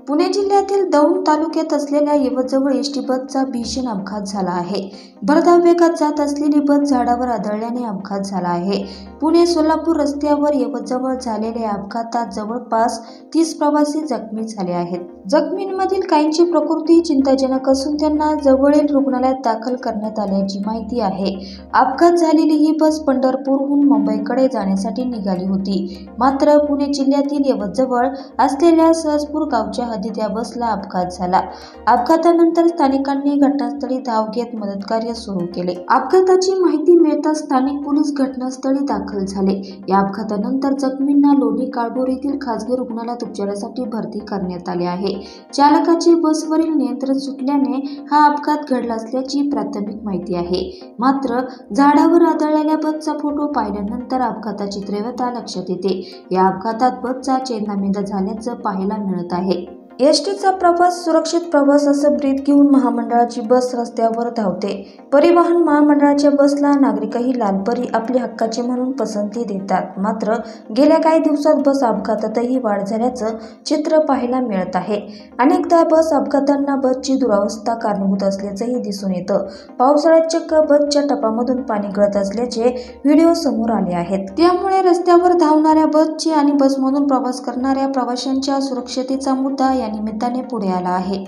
पुणे जिल्ह्यातील दौंड तालुक्यात असलेल्या यवतजवळ एसटी बसचा भीषण अपघात झाला आहे। भरधाव वेगात जात असलेली बस झाडावर आदळल्याने अपघात झाला आहे। पुणे सोलापूर रस्त्यावर यवतजवळ झालेल्या अपघातात जवळपास 30 प्रवासी जखमी झाले आहेत। जखमींमधील काहींची प्रकृती चिंताजनक असून त्यांना जवळील रुग्णालयात दाखल करण्यात आल्याची माहिती आहे। अपघात झालेली ही बस पंढरपूरहून मुंबईकडे जाण्यासाठी निघाली होती, मात्र पुणे जिल्ह्यातील यवतजवळ असलेल्या सहजपूर गावच्या हद्दीत या बसला अपघात झाला। अपघातानंतर स्थानिकांनी घटनास्थळी धाव घेत मदतकार्य सुरू केले। अपघाताची माहिती मिळताच स्थानिक पोलीस घटनास्थळी दाखल झाले। या अपघातानंतर जखमींना लोणी काळभोर येथील खासगी रुग्णालयात उपचारासाठी भरती करण्यात आले आहे। चालकाचे बसवरील नियंत्रण सुटल्याने हा अपघात घडला असल्याची प्राथमिक माहिती आहे। मात्र झाडावर आदळलेल्या बसचा फोटो पाहिल्यानंतर अपघाताची तीव्रता लक्षात येते। या अपघातात बसचा चेंदामेंदा झाल्याचं पाहायला मिळत आहे। एसटीचा प्रवास सुरक्षित प्रवास असं ब्रीद घेऊन महामंडळाची बस रस्त्यावर धावते। परिवहन महामंडळाच्या बसला नागरिकही लालपरी आपल्या हक्काचे म्हणून पसंती देतात। मात्र गेल्या काही दिवसात बस अपघातातही वाढ झाल्याचं चित्र पाहायला मिळत आहे। अनेकदा बस अपघातांना बसची दुरावस्था कारणीभूत असल्याचंही दिसून येतं। पावसाळ्यात चक्क बसच्या टपामधून पाणी गळत असल्याचे व्हिडिओ समोर आले आहेत। त्यामुळे रस्त्यावर धावणाऱ्या बसची आणि बसमधून प्रवास करणाऱ्या प्रवाशांच्या सुरक्षतेचा मुद्दा या निमित्ताने पुढे आला आहे।